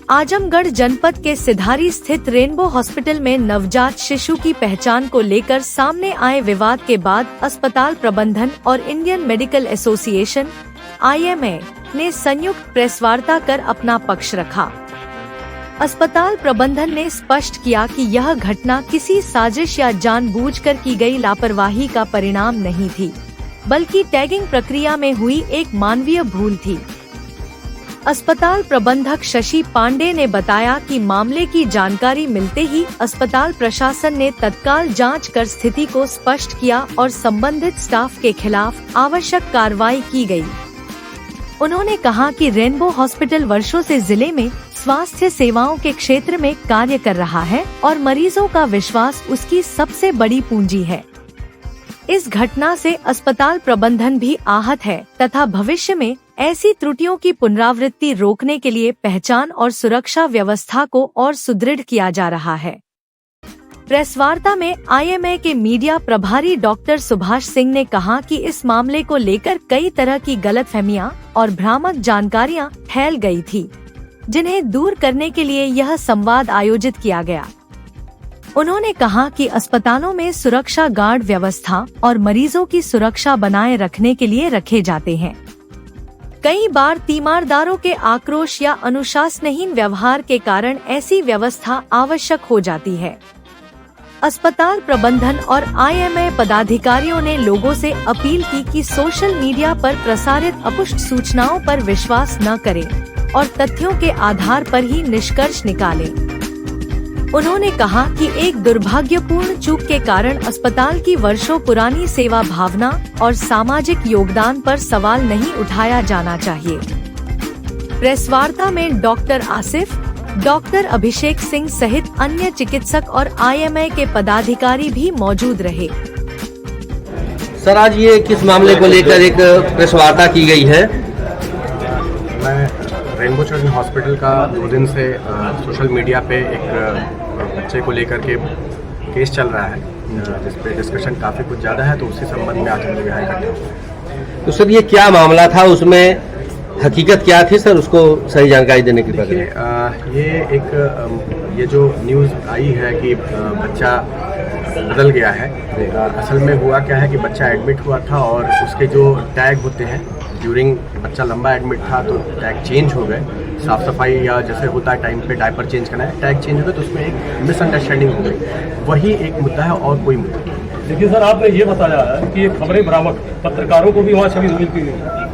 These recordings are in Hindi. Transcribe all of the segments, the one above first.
आजमगढ़ जनपद के सिधारी स्थित रेनबो हॉस्पिटल में नवजात शिशु की पहचान को लेकर सामने आए विवाद के बाद अस्पताल प्रबंधन और इंडियन मेडिकल एसोसिएशन (IMA) ने संयुक्त प्रेस वार्ता कर अपना पक्ष रखा। अस्पताल प्रबंधन ने स्पष्ट किया कि यह घटना किसी साजिश या जानबूझकर की गई लापरवाही का परिणाम नहीं थी, बल्कि टैगिंग प्रक्रिया में हुई एक मानवीय भूल थी। अस्पताल प्रबंधक शशि पांडे ने बताया कि मामले की जानकारी मिलते ही अस्पताल प्रशासन ने तत्काल जांच कर स्थिति को स्पष्ट किया और संबंधित स्टाफ के खिलाफ आवश्यक कार्रवाई की गई। उन्होंने कहा कि रेनबो हॉस्पिटल वर्षों से जिले में स्वास्थ्य सेवाओं के क्षेत्र में कार्य कर रहा है और मरीजों का विश्वास उसकी सबसे बड़ी पूंजी है। इस घटना से अस्पताल प्रबंधन भी आहत है तथा भविष्य में ऐसी त्रुटियों की पुनरावृत्ति रोकने के लिए पहचान और सुरक्षा व्यवस्था को और सुदृढ़ किया जा रहा है। प्रेस वार्ता में IMA के मीडिया प्रभारी डॉक्टर सुभाष सिंह ने कहा कि इस मामले को लेकर कई तरह की गलतफहमियां और भ्रामक जानकारियां फैल गई थी, जिन्हें दूर करने के लिए यह संवाद आयोजित किया गया। उन्होंने कहा कि अस्पतालों में सुरक्षा गार्ड व्यवस्था और मरीजों की सुरक्षा बनाए रखने के लिए रखे जाते हैं। कई बार तीमारदारों के आक्रोश या अनुशासनहीन व्यवहार के कारण ऐसी व्यवस्था आवश्यक हो जाती है। अस्पताल प्रबंधन और IMA पदाधिकारियों ने लोगों से अपील की कि सोशल मीडिया पर प्रसारित अपुष्ट सूचनाओं पर विश्वास न करें और तथ्यों के आधार पर ही निष्कर्ष निकालें। उन्होंने कहा कि एक दुर्भाग्यपूर्ण चूक के कारण अस्पताल की वर्षों पुरानी सेवा भावना और सामाजिक योगदान पर सवाल नहीं उठाया जाना चाहिए। प्रेस वार्ता में डॉक्टर आसिफ, डॉक्टर अभिषेक सिंह सहित अन्य चिकित्सक और IMA के पदाधिकारी भी मौजूद रहे। सर, आज ये किस मामले को लेकर एक प्रेस वार्ता की गई है? मैं रेनबो चिल्ड्रन हॉस्पिटल का 2 दिन से सोशल मीडिया पे एक बच्चे को लेकर के केस चल रहा है, जिस पे डिस्कशन काफ़ी कुछ ज़्यादा है, तो उसी संबंध में आज हम लोग यहाँ इकट्ठे हुए। तो सर, ये क्या मामला था, उसमें हकीकत क्या थी सर, उसको सही जानकारी देने की बात ये जो न्यूज़ आई है कि बच्चा बदल गया है, असल में हुआ क्या है कि बच्चा एडमिट हुआ था और उसके जो टैग होते हैं ड्यूरिंग बच्चा लंबा एडमिट था तो टैग चेंज हो गए, साफ़ सफाई या जैसे होता है टाइम पे डायपर चेंज करना है, टैग चेंज हो गए तो उसमें एक मिसअंडरस्टैंडिंग हो गई। वही एक मुद्दा है और कोई मुद्दा नहीं। देखिए सर, आपने ये बताया है कि ये खबरें बरामद पत्रकारों को भी वहाँ छवि मिलती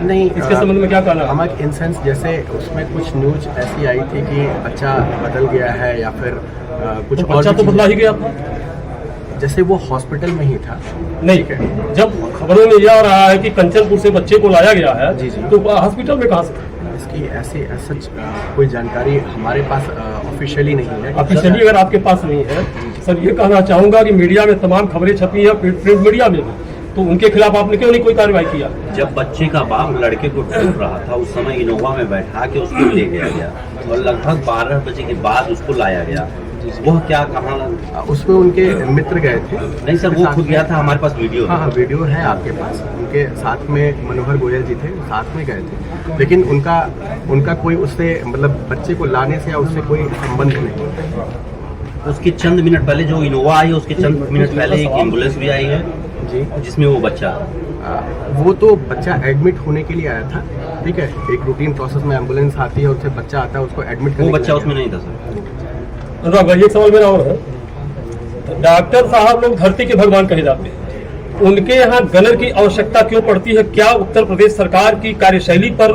नहीं, इसके संबंध में क्या कहना है? हमारे इन सेंस जैसे उसमें कुछ न्यूज ऐसी आई थी कि बच्चा बदल गया है या फिर कुछ तो बच्चा तो बदला ही गया था, जैसे वो हॉस्पिटल में ही था। नहीं है, जब खबरों में यह आ रहा है कि कंचनपुर से बच्चे को लाया गया है, जी जी, तो हॉस्पिटल में कहाँ से? इसकी ऐसी सच कोई जानकारी हमारे पास ऑफिशियली नहीं है। ऑफिशियली अगर आपके पास नहीं है, सर ये कहना चाहूँगा कि मीडिया में तमाम खबरें छपी है, प्रिंट मीडिया में भी, तो उनके खिलाफ आपने क्यों नहीं कोई कार्रवाई किया? जब बच्चे का बाप लड़के को ढूंढ रहा था, उस समय इनोवा में बैठा के उसको ले गया और लगभग 12 बजे के बाद उसको लाया गया। वह क्या कहाँ? उसमें उनके मित्र गए थे। नहीं सर, वो खुद गया था, हमारे पास वीडियो। हाँ, वीडियो है आपके पास। उनके साथ में मनोहर गोयल जी थे, साथ में गए थे, लेकिन उनका कोई उससे मतलब बच्चे को लाने से या उससे कोई संबंध नहीं। उसके चंद मिनट पहले जो इनोवा आई, उसके चंद मिनट पहले एक एम्बुलेंस भी आई है जी, जिसमें वो बच्चा वो तो बच्चा एडमिट होने के लिए आया था। ठीक है, एक रूटीन प्रोसेस में एम्बुलेंस आती है, उससे बच्चा आता है, उसको एडमिट करने। वो बच्चा उसमें नहीं था सर। अनुराग भाई, एक सवाल मेरा और है, डॉक्टर साहब लोग धरती के भगवान कहे जाते हैं, उनके यहाँ गनर की आवश्यकता क्यों पड़ती है? क्या उत्तर प्रदेश सरकार की कार्यशैली पर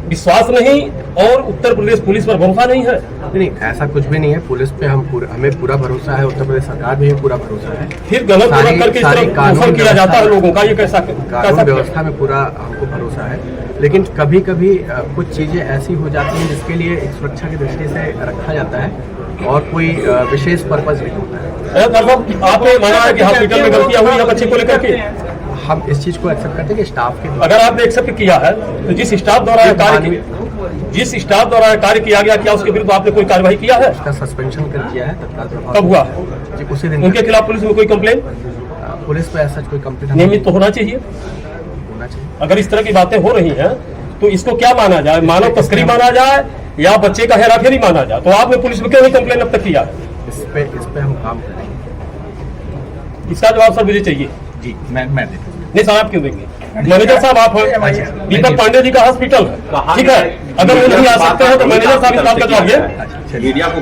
विश्वास नहीं और उत्तर प्रदेश पुलिस पर भरोसा नहीं है? नहीं, ऐसा कुछ भी नहीं है। पुलिस पे हमें पूरा भरोसा है, उत्तर प्रदेश सरकार भी पूरा भरोसा है। फिर गलत करके इस तरह कानून किया जाता है लोगों का, ये कैसा? कानून व्यवस्था में पूरा हमको भरोसा है, लेकिन कभी कभी कुछ चीजें ऐसी हो जाती हैं जिसके लिए सुरक्षा की दृष्टि से रखा जाता है और कोई विशेष पर्पज नहीं होता है। आपने माना है कि हॉस्पिटल में गलतियां हुई है बच्चे को लेकर के? हम इस चीज को एक्सेप्ट करते हैं कि स्टाफ के, अगर आपने एक्सेप्ट किया है तो जिस स्टाफ द्वारा कार्य किया गया, क्या उसके विरुद्ध आपने कोई कार्रवाई किया है? उसका सस्पेंशन कर किया है तत्काल प्रभाव। कब हुआ जी? उसी दिन। उनके खिलाफ पुलिस में कोई कंप्लेन? पुलिस पे ऐसा कोई कंप्लेन नियमित तो होना चाहिए। अगर इस तरह की बातें हो रही हैं तो इसको क्या माना जाए? मानव तस्करी माना जाए या बच्चे का हेराफेरी माना जाए, तो आपने पुलिस में क्यों नहीं कंप्लेन अब तक किया? इस पे हम काम करेंगे। इसका जवाब सर मुझे चाहिए। जी मैं देता हूँ। नहीं साहब क्यों देंगे? मैनेजर साहब आप हैं, दीपक पांडे जी का हॉस्पिटल है, ठीक है, अगर वो नहीं आ सकते हैं तो मैनेजर साहब इस बात का जवाब ये। मीडिया को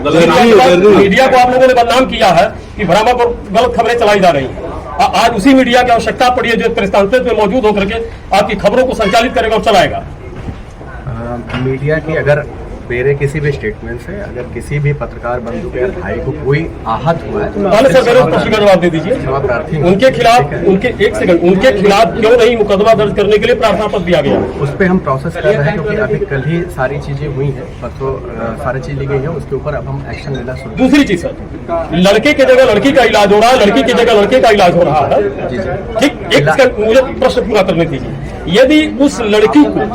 मीडिया को आप लोगों ने बदनाम किया है कि भ्रामक और गलत खबरें चलाई जा रही हैं। आज उसी मीडिया की आवश्यकता पड़ी है जो प्रेस में मौजूद होकर के आपकी खबरों को संचालित करेगा और चलाएगा। मीडिया की अगर मेरे किसी भी स्टेटमेंट से अगर किसी भी पत्रकार बंधु के भाई को कोई आहत हुआ है तो पहले सर मेरे प्रश्न का जवाब दे दीजिए। उनके खिलाफ उनके खिलाफ क्यों नहीं मुकदमा दर्ज करने के लिए प्रार्थना पत्र दिया गया? उस पर हम प्रोसेस कर रहे हैं क्योंकि अभी कल ही सारी चीजें हुई हैं, परसों सारी चीज ली गई है, उसके ऊपर अब हम एक्शन लेना शुरू। दूसरी चीज सर, लड़के की जगह लड़की का इलाज हो रहा है, लड़की की जगह लड़के का इलाज हो रहा है, ठीक। एक मुझे प्रश्न पूरा करने दीजिए। यदि उस लड़की को,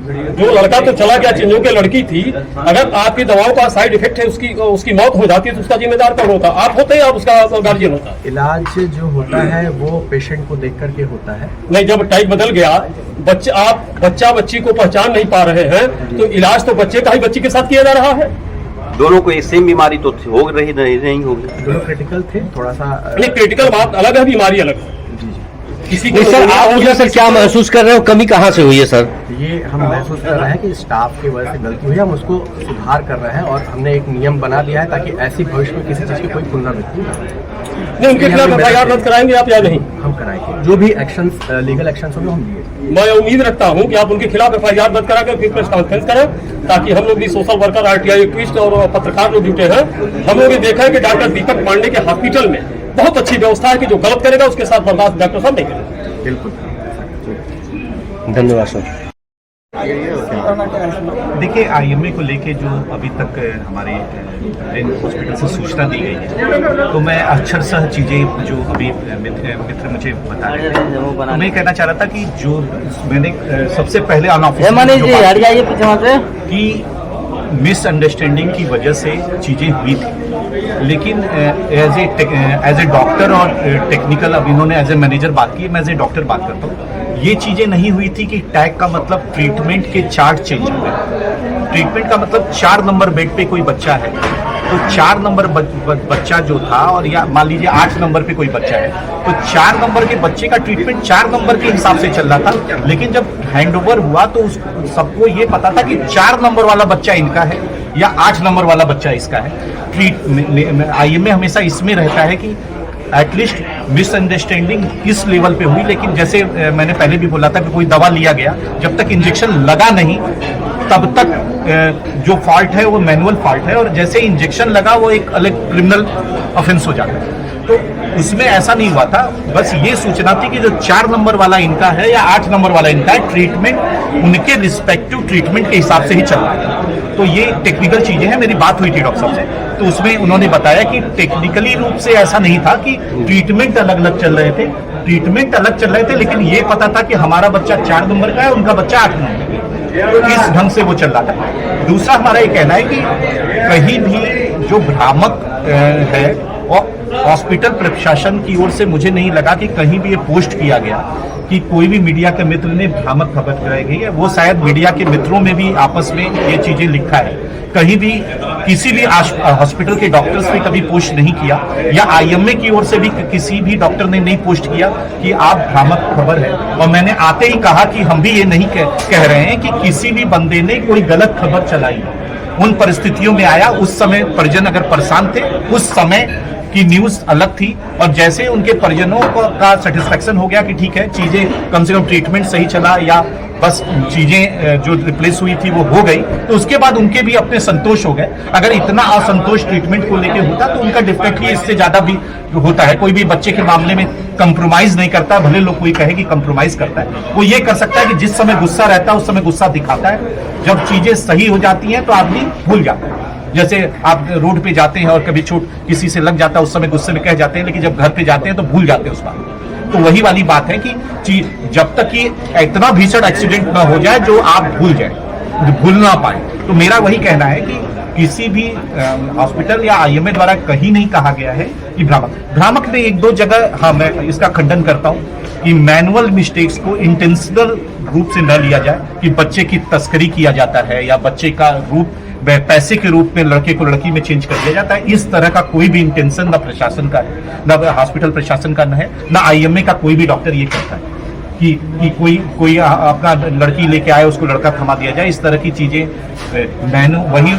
जो लड़का तो चला गया, चिन्हों की लड़की थी, अगर आपकी दवाओं का साइड इफेक्ट है, उसकी मौत हो जाती है तो उसका जिम्मेदार कौन होता? आप होते हैं या उसका गार्जियन होता? इलाज जो होता है वो पेशेंट को देख करके होता है। नहीं, जब टाइप बदल गया, बच्चा बच्ची को पहचान नहीं पा रहे हैं तो इलाज तो बच्चे का ही बच्ची के साथ किया जा रहा है। दोनों को एक सेम बीमारी तो हो रही नहीं होगी, दोनों क्रिटिकल थे, थोड़ा सा नहीं क्रिटिकल बात अलग है, बीमारी अलग है। किसी को सर आप मुझे सर क्या महसूस कर रहे हो, कमी कहाँ से हुई है सर? ये हम महसूस कर रहे हैं कि स्टाफ की वजह से गलती हुई है, हम उसको सुधार कर रहे हैं और हमने एक नियम बना दिया है ताकि ऐसी भविष्य में किसी चीज की कोई पुनरावृत्ति नहीं। उनके खिलाफ एफआईआर दर्ज कराएंगे आप या नहीं? हम कराएंगे, जो भी एक्शन लीगल एक्शन होंगे हम लिए। मैं उम्मीद रखता हूं कि आप उनके खिलाफ एफआईआर दर्ज करा कर फिर प्रेस कॉन्फ्रेंस करें, ताकि हम लोग भी सोशल वर्कर, आरटीआई एक्टिविस्ट और पत्रकार लोग जुटे हैं, हम लोग ये देखा है कि डॉक्टर दीपक पांडे के हॉस्पिटल में बहुत अच्छी व्यवस्था है कि जो गलत करेगा उसके साथ बर्दाश्त डॉक्टर साहब नहीं करेंगे। बिल्कुल, धन्यवाद सर। देखिए, आईएमए को लेके जो अभी तक हमारे हॉस्पिटल से सूचना दी गई है, तो मैं अक्षरशः चीज़ें जो अभी मित्र मुझे बता रहे थे, तो मैं कहना चाह रहा था कि जो मैंने सबसे पहले कि मिसअंडरस्टैंडिंग की वजह से चीज़ें हुई थी, लेकिन एज ए डॉक्टर और टेक्निकल, अब इन्होंने एज ए मैनेजर बात की, मैं एज ए डॉक्टर बात करता हूँ। ये चीज़ें नहीं हुई थी कि टैग का मतलब ट्रीटमेंट के चार्ट चेंज हो गए। ट्रीटमेंट का मतलब 4 नंबर बेड पे कोई बच्चा है तो 4 नंबर बच्चा जो था, और या मान लीजिए 8 नंबर पे कोई बच्चा है तो 4 नंबर के बच्चे का ट्रीटमेंट 4 नंबर के हिसाब से चल रहा था। लेकिन जब हैंडओवर हुआ तो सबको ये पता था कि 4 नंबर वाला बच्चा इनका है या 8 नंबर वाला बच्चा इसका है। आईएमए हमेशा इसमें रहता है कि एटलीस्ट मिसअंडरस्टैंडिंग इस लेवल पे हुई, लेकिन जैसे मैंने पहले भी बोला था कि कोई दवा लिया गया, जब तक इंजेक्शन लगा नहीं तब तक जो फॉल्ट है वो मैनुअल फॉल्ट है, और जैसे इंजेक्शन लगा वो एक अलग क्रिमिनल ऑफेंस हो जाता है। तो उसमें ऐसा नहीं हुआ था, बस ये सूचना थी कि जो 4 नंबर वाला इनका है या 8 नंबर वाला इनका है, ट्रीटमेंट उनके रिस्पेक्टिव ट्रीटमेंट के हिसाब से ही चल रहा है। तो ये टेक्निकल चीजें हैं। मेरी बात हुई थी डॉक्टर साहब से, तो उसमें उन्होंने बताया कि टेक्निकली रूप से ऐसा नहीं था कि ट्रीटमेंट अलग अलग चल रहे थे, ट्रीटमेंट अलग चल रहे थे, लेकिन ये पता था कि हमारा बच्चा 4 नंबर का है, उनका बच्चा 8 नंबर का है, तो इस ढंग से वो चल रहा था। दूसरा हमारा ये कहना है कि कहीं भी जो भ्रामक है, और हॉस्पिटल प्रशासन की ओर से मुझे नहीं लगा कि कहीं भी ये पोस्ट किया गया कि कोई भी मीडिया के मित्र ने भ्रामक खबर कराई गई है। वो शायद मीडिया के मित्रों में भी आपस में ये चीजें लिखा है, कहीं भी किसी भी हॉस्पिटल के डॉक्टर्स ने कभी पोस्ट नहीं किया, या आईएमए की ओर से भी किसी भी डॉक्टर ने नहीं पोस्ट किया कि आप भ्रामक खबर है। और मैंने आते ही कहा कि हम भी ये नहीं कह रहे हैं कि किसी भी बंदे ने कोई गलत खबर चलाई। उन परिस्थितियों में आया, उस समय परिजन अगर परेशान थे, उस समय की न्यूज अलग थी, और जैसे उनके परिजनों का सेटिस्फेक्शन हो गया कि ठीक है, चीजें कम से कम ट्रीटमेंट सही चला या बस चीजें जो रिप्लेस हुई थी वो हो गई, तो उसके बाद उनके भी अपने संतोष हो गए। अगर इतना असंतोष ट्रीटमेंट को लेकर होता तो उनका डेफिनेटली इससे ज्यादा भी होता है। कोई भी बच्चे के मामले में कंप्रोमाइज नहीं करता, भले लोग कोई कहे कि कंप्रोमाइज करता है, वो ये कर सकता है कि जिस समय गुस्सा रहता है उस समय गुस्सा दिखाता है, जब चीजें सही हो जाती हैं तो आदमी भूल जाता है। जैसे आप रोड पे जाते हैं और कभी चोट किसी से लग जाता है, उस समय गुस्से में कह जाते हैं, लेकिन जब घर पे जाते हैं तो भूल जाते हैं उस बात। तो वही वाली बात है कि जब तक कि इतना भीषण एक्सीडेंट ना हो जाए जो आप भूल ना पाए। तो मेरा वही कहना है कि किसी भी हॉस्पिटल या आईएमए द्वारा कहीं नहीं कहा गया है कि भ्रामक में एक दो जगह, हाँ मैं इसका खंडन करता हूँ कि मैनुअल मिस्टेक्स को इंटेंशनल रूप से न लिया जाए कि बच्चे की तस्करी किया जाता है या बच्चे का रूप पैसे के रूप में लड़के को लड़की में चेंज कर दिया जाता है। इस तरह का कोई भी इंटेंशन ना प्रशासन का है, ना हॉस्पिटल प्रशासन का न है, ना आईएमए का कोई भी डॉक्टर ये करता है कि कोई अपना लड़की लेके आए उसको लड़का थमा दिया जाए। इस तरह की चीजें मैंने वही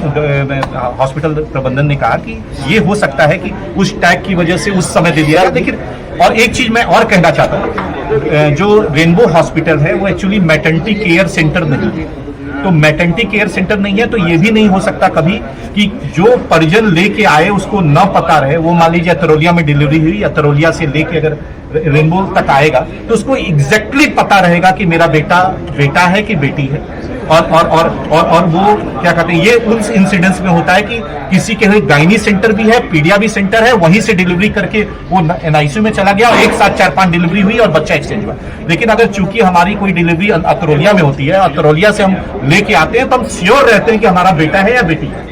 हॉस्पिटल प्रबंधन ने कहा कि ये हो सकता है कि उस टैग की वजह से उस समय दे दिया। लेकिन और एक चीज मैं और कहना चाहता हूँ, जो रेनबो हॉस्पिटल है वो एक्चुअली मैटरनिटी केयर सेंटर नहीं है। तो मैटरनिटी केयर सेंटर नहीं है तो ये भी नहीं हो सकता कभी कि जो परिजन लेके आए उसको न पता रहे। वो मान लीजिए अतरौलिया में डिलीवरी हुई, अतरौलिया से लेके अगर रेनबो तक आएगा तो उसको एग्जैक्टली पता रहेगा कि मेरा बेटा है कि बेटी है। और वो क्या कहते हैं, ये उन इंसिडेंट्स में होता है कि किसी के गायनी सेंटर भी है, पीडिया भी सेंटर है, वहीं से डिलीवरी करके वो एनआईसीयू में चला गया और एक साथ 4-5 डिलीवरी हुई और बच्चा एक्सचेंज हुआ। लेकिन अगर चूंकि हमारी कोई डिलीवरी अतरौलिया में होती है, अतरौलिया से हम लेके आते हैं तो हम श्योर रहते हैं कि हमारा बेटा है या बेटी है।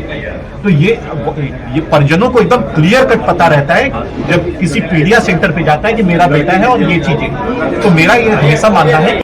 तो ये परिजनों को एकदम क्लियर कट पता रहता है जब किसी पीडिया सेंटर पे जाता है कि मेरा बेटा है और ये चीजें। तो मेरा ये हमेशा मानना है